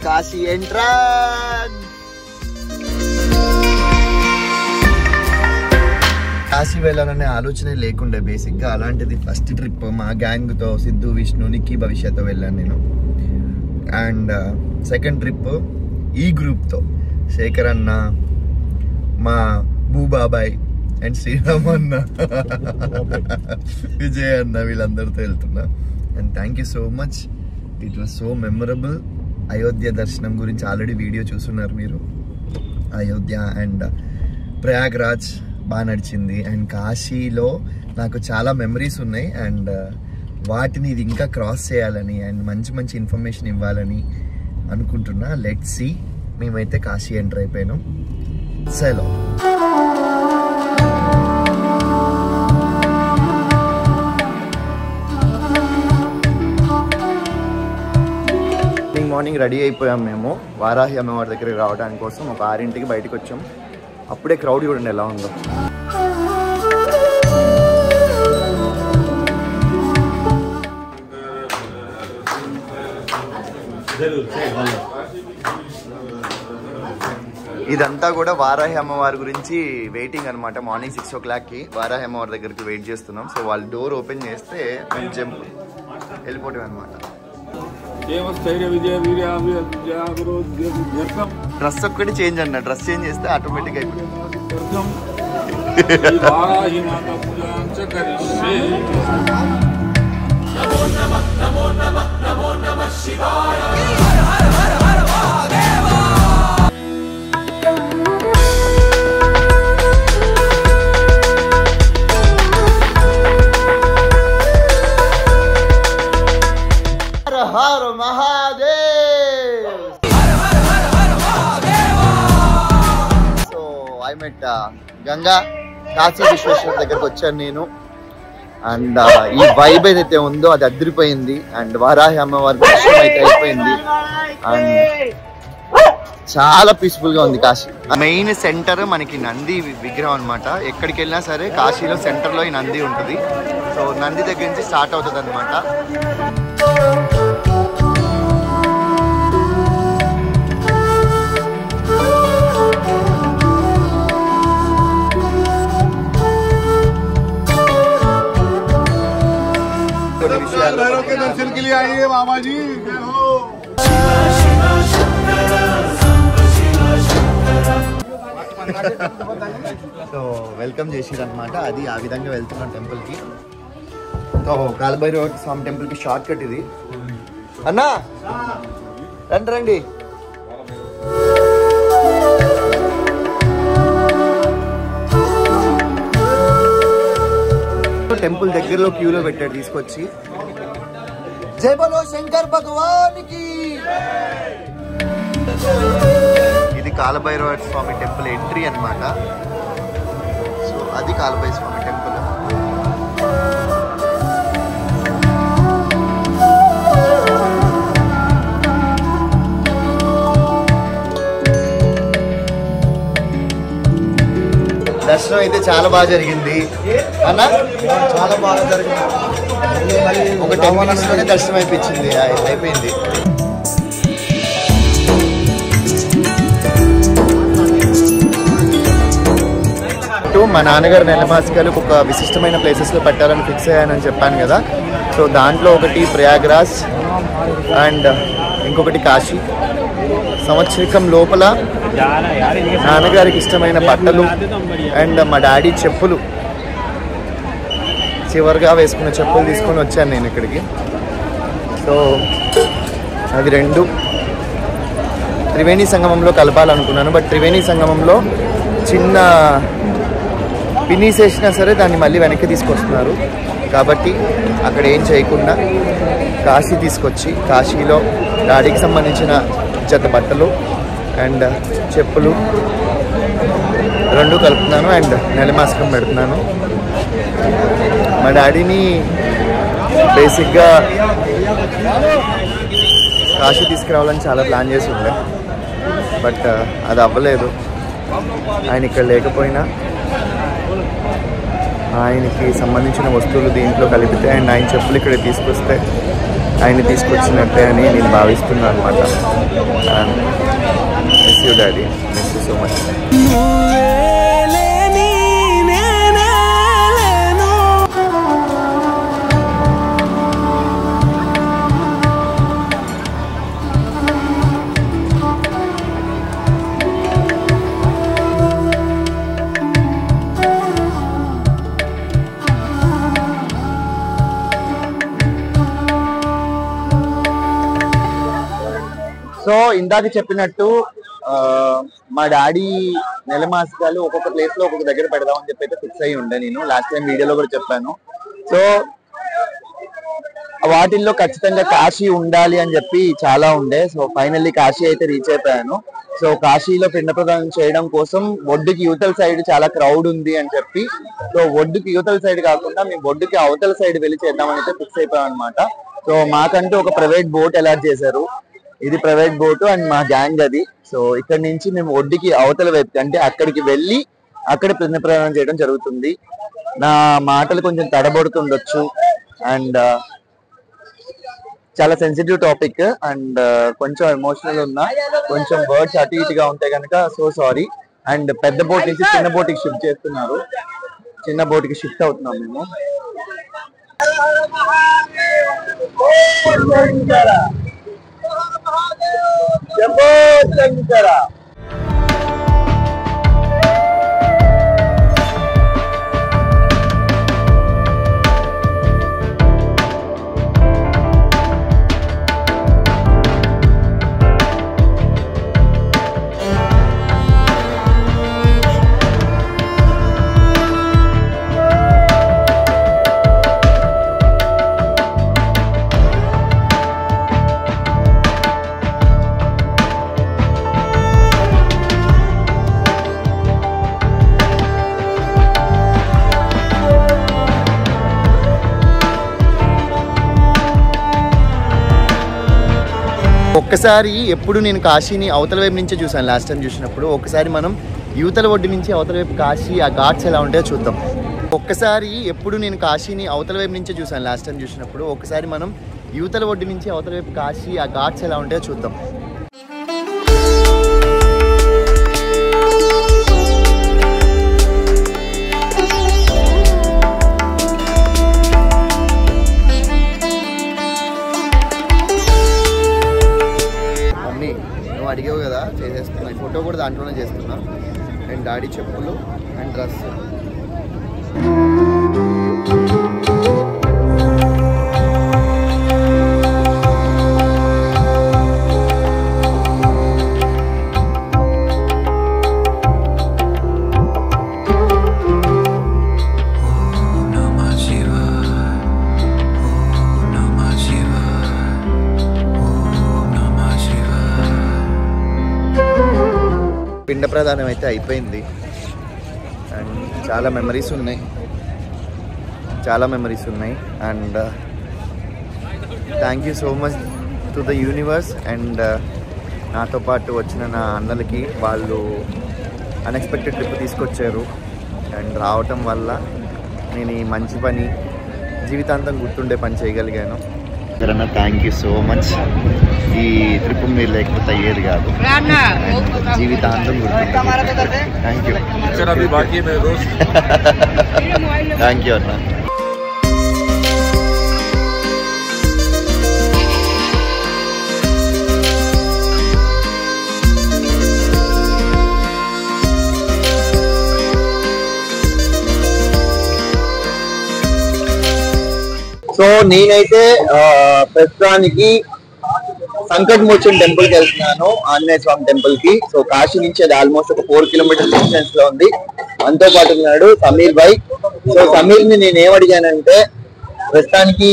Kashi entrance. Kashi వెళ్ళాలనే ఆలోచనే లేకుండే బేసిక్గా. అలాంటిది ఫస్ట్ ట్రిప్ మా గ్యాంగ్తో, సిద్ధు, విష్ణు, నిక్కీ, భవిష్యత్తో వెళ్ళాను నేను. అండ్ సెకండ్ ట్రిప్ ఈ గ్రూప్తో శేఖర్ అన్న, మా భూబాబాయ్ అండ్ శ్రీరామ్ అన్న, విజయ్ అన్న, వీళ్ళందరితో వెళ్తున్నా. And thank you so much, it was so memorable. Ayodhya దర్శనం గురించి ఆల్రెడీ వీడియో చూస్తున్నారు మీరు. అయోధ్య అండ్ ప్రయాగ్రాజ్ బాగా నడిచింది. అండ్ కాశీలో నాకు చాలా మెమరీస్ ఉన్నాయి. అండ్ వాటిని ఇది ఇంకా క్రాస్ చేయాలని అండ్ మంచి మంచి ఇన్ఫర్మేషన్ ఇవ్వాలని అనుకుంటున్నా. Let's see. మేమైతే కాశీ ఎంటర్ అయిపోయాను. సెలో. మార్నింగ్ రెడీ అయిపోయాం మేము వారాహి అమ్మవారి దగ్గరికి రావడానికి కోసం. ఒక 6ంటికి బయటకు వచ్చాం. అప్పుడే క్రౌడ్ చూడండి ఎలా ఉందో. ఇదంతా కూడా వారాహి అమ్మవారి గురించి వెయిటింగ్ అనమాట. మార్నింగ్ 6 o'clockకి వారాహి అమ్మవారి దగ్గరికి వెయిట్ చేస్తున్నాం. సో వాళ్ళు డోర్ ఓపెన్ చేస్తే కొంచెం వెళ్ళిపోవటం అనమాట. డ్రెస్ ఒక్కటి చేంజ్ అన్న, డ్రెస్ చేంజ్ చేస్తే ఆటోమేటిక్ అయిపోతుంది. Hara Mahadev. So I met Ganga Kashi Vishweshwara దగ్గరకు వచ్చాను నేను. అండ్ ఈ వైబ్ ఏదైతే ఉందో అది అదిరిపోయింది. అండ్ వారాహి అమ్మవారి దర్శనం అయితే అయిపోయింది. అండ్ చాలా పీస్ఫుల్ గా ఉంది కాశీ. మెయిన్ సెంటర్ మనకి నంది విగ్రహం అనమాట. ఎక్కడికి వెళ్ళినా సరే కాశీలో సెంటర్ లో ఈ నంది ఉంటుంది. సో నంది దగ్గర నుంచి స్టార్ట్ అవుతుంది అనమాట. दर्शन के लिए आइए मामा जी. సో వెల్కమ్ చేసిరు అనమాట. అది ఆ విధంగా వెళ్తున్నాం టెంపుల్కి. సో కాలభైరవ స్వామి టెంపుల్కి షార్ట్ కట్ ఇది. అన్నా రండి రండి. టెంపుల్ దగ్గరలో క్యూలో పెట్టాడు తీసుకొచ్చి. జై బలో శంకర్ భగవానికి. ఇది కాలభైరవ స్వామి టెంపుల్ ఎంట్రీ అన్నమాట. సో అది కాలభైరవ స్వామి టెంపుల్. దర్శనం అయితే చాలా బాగా జరిగింది అన్న. చాలా బాగా జరిగింది. ఒక 10 minutes లోనే దర్శనం అయిపోయింది. మా నాన్నగారు నెలమాసికలకు ఒక విశిష్టమైన ప్లేసెస్లో పెట్టాలని ఫిక్స్ అయ్యానని చెప్పాను కదా. సో దాంట్లో ఒకటి ప్రయాగ్రాజ్ అండ్ ఇంకొకటి కాశీ. సంవత్సరికం లోపల నాన్నగారికి ఇష్టమైన బట్టలు అండ్ మా డాడీ చెప్పులు, చివరిగా వేసుకున్న చెప్పులు తీసుకొని వచ్చాను నేను ఇక్కడికి. సో అది 2 త్రివేణి సంగమంలో కలపాలనుకున్నాను. బట్ త్రివేణి సంగమంలో చిన్న పినీసేసినా సరే దాన్ని మళ్ళీ వెనక్కి తీసుకొస్తున్నారు. కాబట్టి అక్కడ ఏం చేయకుండా కాశీ తీసుకొచ్చి కాశీలో డాడీకి సంబంధించిన జత బట్టలు అండ్ చెప్పులు 2 కలుపుతున్నాను. అండ్ నెలమాస్కం పెడుతున్నాను. మా డాడీని బేసిక్గా కాశీ తీసుకురావాలని చాలా ప్లాన్ చేసి ఉండే. బట్ అది అవ్వలేదు. ఆయన ఇక్కడ లేకపోయినా ఆయనకి సంబంధించిన వస్తువులు దీంట్లో కలిపితే అండ్ ఆయన చెప్పులు ఇక్కడ తీసుకొస్తే ఆయన్ని తీసుకొచ్చినట్టే అని నేను భావిస్తున్నాను అనమాట. Miss you daddy, miss you so much. So ఇందాక చెప్పినట్టు మా డాడీ నెల మాసాలు ఒక్కొక్క ప్లేస్ లో ఒక్కొక్క దగ్గర పెడదామని చెప్పి అయితే ఫిక్స్ అయ్యి ఉండే. నేను లాస్ట్ టైం వీడియోలో కూడా చెప్పాను. సో వాటిల్లో ఖచ్చితంగా కాశీ ఉండాలి అని చెప్పి చాలా ఉండే. సో ఫైనల్లీ కాశీ అయితే రీచ్ అయిపోయాను. సో కాశీలో పిండ ప్రదానం చేయడం కోసం ఒడ్డుకి యువతల సైడ్ చాలా క్రౌడ్ ఉంది అని చెప్పి, సో ఒడ్డుకి యువతల సైడ్ కాకుండా మేము ఒడ్డుకి అవతల సైడ్ వెళ్ళి చేద్దామని అయితే ఫిక్స్ అయిపోయాం అనమాట. సో మాకంటూ ఒక ప్రైవేట్ బోట్ అలాట్ చేశారు. ఇది ప్రైవేట్ బోటు అండ్ మా గ్యాంగ్ అది. సో ఇక్కడ నుంచి మేము ఒడ్డుకి అవతల వైపు అంటే అక్కడికి వెళ్ళి అక్కడ పిండ ప్రదానం చేయడం జరుగుతుంది. నా మాటలు కొంచెం తడబడుతుండొచ్చు అండ్ చాలా సెన్సిటివ్ టాపిక్ అండ్ కొంచెం ఎమోషనల్ ఉన్నా, కొంచెం వర్డ్స్ అటు ఇటుగా ఉంటాయి కనుక సో సారీ. అండ్ పెద్ద బోట్ నుంచి చిన్న బోట్కి షిఫ్ట్ చేస్తున్నారు. చిన్న బోట్కి షిఫ్ట్ అవుతున్నాం మేము. ఒక్కసారి ఎప్పుడు నేను కాశీని అవతల వైపు నుంచే చూసాను లాస్ట్ టైం చూసినప్పుడు. ఒకసారి మనం యువతల ఒడ్డు నుంచి అవతల వైపు కాశీ ఆ ఘాట్స్ ఎలా ఉంటాయో చూద్దాం. ఒక్కసారి ఎప్పుడు నేను కాశీని అవతల వైపు నుంచే చూసాను లాస్ట్ టైం చూసినప్పుడు. ఒకసారి మనం యువతల ఒడ్డు నుంచి అవతల వైపు కాశీ ఆ ఘాట్స్ ఎలా ఉంటాయో చూద్దాం. అడిగావు కదా, చేసేస్తున్నా. ఫోటో కూడా దాంట్లోనే చేస్తున్నా. అండ్ డాడీ చెప్పులు అండ్ డ్రెస్. పిండ ప్రదానం అయితే అయిపోయింది అండ్ చాలా మెమరీస్ ఉన్నాయి and thank you so much to the universe and నాతో పాటు వచ్చిన నా అన్నలకి. వాళ్ళు అన్ఎక్స్పెక్టెడ్ ట్రిప్ తీసుకొచ్చారు అండ్ రావటం వల్ల నేను ఈ మంచి పని జీవితాంతం గుర్తుండే పని చేయగలిగాను. అన్న థ్యాంక్ యూ సో మచ్. ఈ ట్రిప్ మీరు లేకపోతే అయ్యేది కాదు, జీవితాంతం గుర్తుంటుంది. థ్యాంక్ యూ థ్యాంక్ యూ అన్న. సో నేనైతే ప్రస్తుతానికి సంకట్ మోచన్ టెంపుల్ కి వెళ్తున్నాను, ఆంజనేయ స్వామి టెంపుల్ కి. సో కాశీ నుంచి అది ఆల్మోస్ట్ ఒక 4 కిలోమీటర్స్ డిస్టెన్స్ లో ఉంది. మనతో పాటు ఉన్నాడు సమీర్ భాయ్. సో సమీర్ ని నేను ఏమడిగానంటే, ప్రస్తుతానికి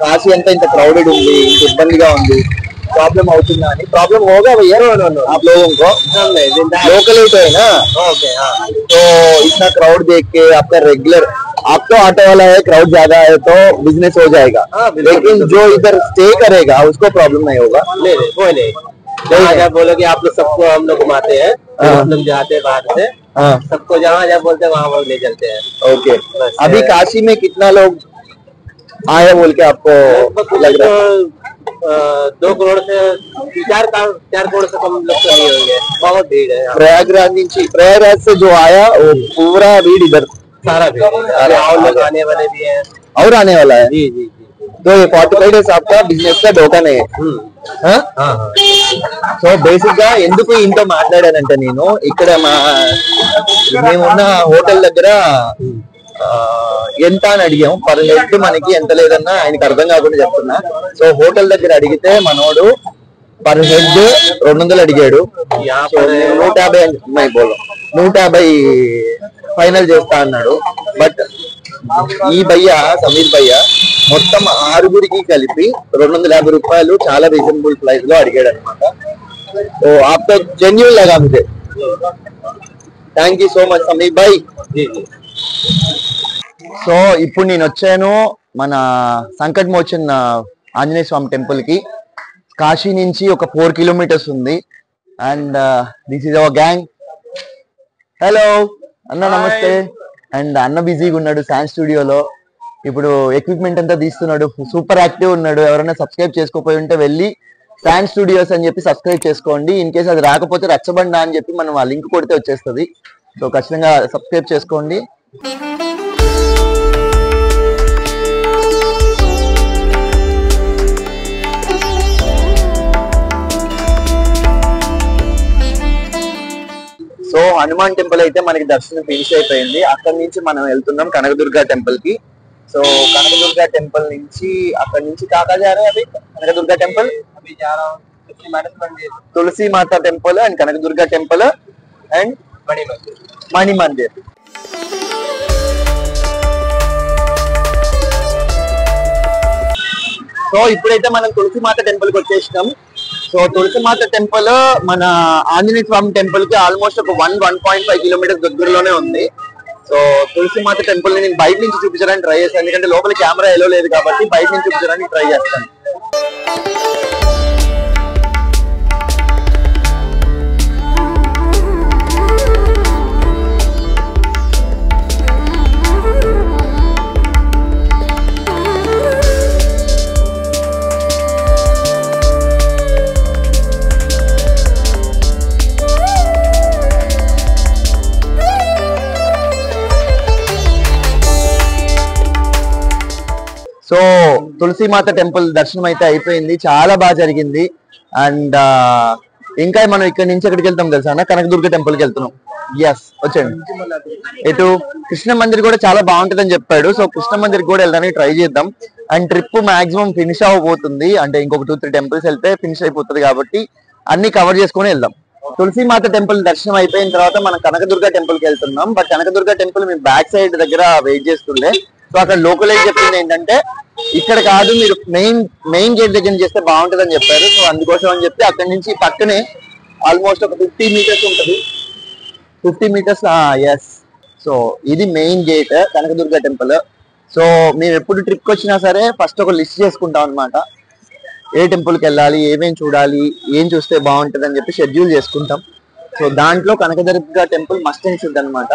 కాశీ అంతా ఇంత క్రౌడెడ్ ఉంది, ఇంత ఇబ్బందిగా ఉంది, प्रॉब्लम అవుతుందా అని. प्रॉब्लम होगा भैया आप लोगों को, लोकल ही तो है ना. ओके हाँ. तो इतना क्राउड देख के आपका रेगुलर, आप तो ऑटो वाला है, क्राउड ज्यादा है तो बिजनेस हो जाएगा, लेकिन जो इधर स्टे करेगा उसको प्रॉब्लम नहीं होगा. कोई नहीं. जहाँ बोलो कि आप लोग सबको हम लोग घुमाते हैं, हम लोग जाते हैं बाहर से, सबको जहाँ जहाँ बोलते हैं वहाँ ले चलते हैं. ओके. अभी काशी में कितना लोग आया बोल के आपको लग रहा है? 2 करोड़ से 4 करोड़ से कम लोग तो नहीं होंगे, बहुत भीड़ है। प्रयागराज से जो आया वो पूरा भीड़ इधर, सारा भीड़ और लोग आने वाले भी हैं और आने वाला है। जी जी जी। तो ये 45 days आपका బిజినెస్ का ढोका नहीं है। సో బేసిక్ గా ఎందుకు ఇంతో మాట్లాడానంటే నేను ఇక్కడ మేమున్న హోటల్ దగ్గర ఎంత అని అడిగాం, పర్ హెడ్ మనకి ఎంత లేదన్నా ఆయనకి అర్థం కాకుండా చెప్తున్నా. సో హోటల్ దగ్గర అడిగితే మనోడు పర్ హెడ్ 200 అడిగాడు. సో 150 అని 150 ఫైనల్ చేస్తా అన్నాడు. బట్ ఈ భయ్య సమీర్ భయ్య మొత్తం 6గురికి కలిపి 250 రూపాయలు చాలా రీజనబుల్ ప్రైస్ లో అడిగాడు అనమాట. సో ఆప్తో జెన్యూన్ లగా ముझे. Thank you so much Sameer bhai. So ఇప్పుడు నేను వచ్చాను మన సంకట్ మోచన్ ఆంజనేయ స్వామి టెంపుల్ కి. కాశీ నుంచి ఒక 4 kilometers ఉంది. And this is our gang. Hello అన్న, నమస్తే. అండ్ అన్న బిజీగా ఉన్నాడు శాన్ స్టూడియోలో, ఇప్పుడు ఎక్విప్మెంట్ అంతా తీస్తున్నాడు, సూపర్ యాక్టివ్ ఉన్నాడు. ఎవరైనా సబ్స్క్రైబ్ చేసుకోపోయి ఉంటే వెళ్ళి శాన్ స్టూడియోస్ అని చెప్పి సబ్స్క్రైబ్ చేసుకోండి. ఇన్ కేసు అది రాకపోతే రచ్చబండ అని చెప్పి మనం ఆ లింక్ కొడితే వచ్చేస్తుంది. సో ఖచ్చితంగా సబ్స్క్రైబ్ చేసుకోండి. సో హనుమాన్ టెంపుల్ అయితే మనకి దర్శనం ఫినిష్ అయిపోయింది. అక్కడి నుంచి మనం వెళ్తున్నాం కనకదుర్గ టెంపుల్ కి. సో కనకదుర్గ టెంపుల్ నుంచి అక్కడి నుంచి కాకాజారే అవి Kanakadurga temple, Tulasi Mata temple and Kanakadurga temple and Mani Mandir. So ఇప్పుడైతే మనం తులసి మాత టెంపుల్ కి వచ్చేసినాం. సో తులసి మాత టెంపుల్ మన ఆంజనేయ స్వామి టెంపుల్ కి ఆల్మోస్ట్ ఒక 1.5 kilometers దగ్గరలోనే ఉంది. సో తులసి మాత టెంపుల్ ని నేను బయట నుంచి చూపించడానికి ట్రై చేస్తాను, ఎందుకంటే లోపల కెమెరా ఎలో లేదు కాబట్టి బయట నుంచి చూపించడానికి ట్రై చేస్తాను. సో తులసి మాత టెంపుల్ దర్శనం అయితే అయిపోయింది, చాలా బాగా జరిగింది. అండ్ ఇంకా మనం ఇక్కడ నుంచి ఎక్కడికి వెళ్తాం తెలుసా అన్న? కనకదుర్గ టెంపుల్ కి వెళ్తున్నాం. ఎస్, వచ్చండి. ఇటు కృష్ణ మందిర్ కూడా చాలా బాగుంటుంది అని చెప్పాడు. సో కృష్ణ మందిర్ కూడా వెళ్ళడానికి ట్రై చేద్దాం. అండ్ ట్రిప్ మాక్సిమం ఫినిష్ అవ్వబోతుంది, అంటే ఇంకొక 2-3 temples వెళ్తే ఫినిష్ అయిపోతుంది కాబట్టి అన్ని కవర్ చేసుకుని వెళ్దాం. తులసి మాత టెంపుల్ దర్శనం అయిపోయిన తర్వాత మనం కనకదుర్గ టెంపుల్ కి వెళ్తున్నాం. బట్ కనకదుర్గ టెంపుల్ మేము బ్యాక్ సైడ్ దగ్గర వెయిట్ చేస్తుండే. సో అక్కడ లోకలైజ్ చెప్పింది ఏంటంటే ఇక్కడ కాదు, మీరు మెయిన్ గేట్ దగ్గర చేస్తే బాగుంటుంది అని చెప్పారు. సో అందుకోసం అని చెప్పి అక్కడి నుంచి పక్కనే ఆల్మోస్ట్ ఒక 50 meters ఉంటుంది. 50 meters, ఎస్. సో ఇది main gate Kanakadurga temple. So మేము ఎప్పుడు ట్రిప్కి వచ్చినా సరే ఫస్ట్ ఒక లిస్ట్ చేసుకుంటాం అనమాట. ఏ టెంపుల్కి వెళ్ళాలి, ఏమేం చూడాలి, ఏం చూస్తే బాగుంటుంది అని చెప్పి షెడ్యూల్ చేసుకుంటాం. సో దాంట్లో Kanakadurga temple must and should అనమాట.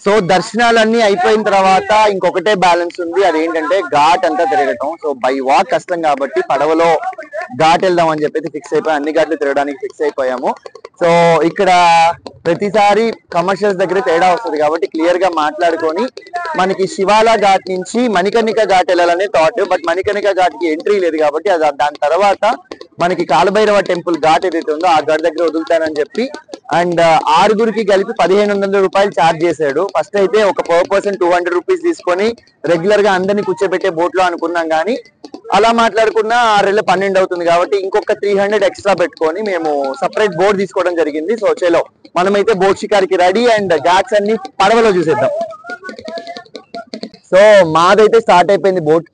సో దర్శనాలన్నీ అయిపోయిన తర్వాత ఇంకొకటే బ్యాలెన్స్ ఉంది, అదేంటంటే ఘాట్ అంతా తిరగటం. సో బై వాక్ కష్టం కాబట్టి పడవలో ఘాట్ వెళ్దాం అని చెప్పి ఫిక్స్ అయిపోయి అన్ని ఘాట్లు తిరగడానికి ఫిక్స్ అయిపోయాము. సో ఇక్కడ ప్రతిసారి కమర్షియల్స్ దగ్గర తేడా వస్తుంది కాబట్టి క్లియర్ గా మాట్లాడుకొని మనకి శివాలా ఘాట్ నుంచి మణికర్ణిక ఘాట్ వెళ్ళాలనే థాట్. బట్ మణికర్ణిక ఘాట్ కి ఎంట్రీ లేదు కాబట్టి దాని తర్వాత మనకి కాలభైరవ టెంపుల్ ఘాట్ ఏదైతే ఉందో ఆ ఘాట్ దగ్గర వదులుతానని చెప్పి అండ్ 6గురికి కలిపి 1500 రూపాయలు ఛార్జ్ చేశాడు. ఫస్ట్ అయితే ఒక పర్ పర్సన్ 200 రూపీస్ తీసుకొని రెగ్యులర్ గా అందరినీ కూర్చోబెట్టే బోట్ లో అనుకున్నాం, కానీ అలా మాట్లాడుకున్న 6 అవుతుంది కాబట్టి ఇంకొక 300 ఎక్స్ట్రా పెట్టుకొని మేము సపరేట్ బోట్ తీసుకోవడం జరిగింది. సో చలో మనమైతే బోట్ షికార్కి రెడీ అండ్ ఘాట్స్ అన్ని పడవలో చూసేద్దాం. సో మాదైతే స్టార్ట్ అయిపోయింది బోట్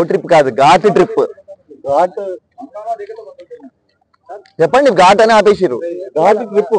ట్రిప్ కాదు ఘాట్ ట్రిప్. చెప్పండి ఘాట్ అని ఆపేసిరు. ఘాట్ ట్రిప్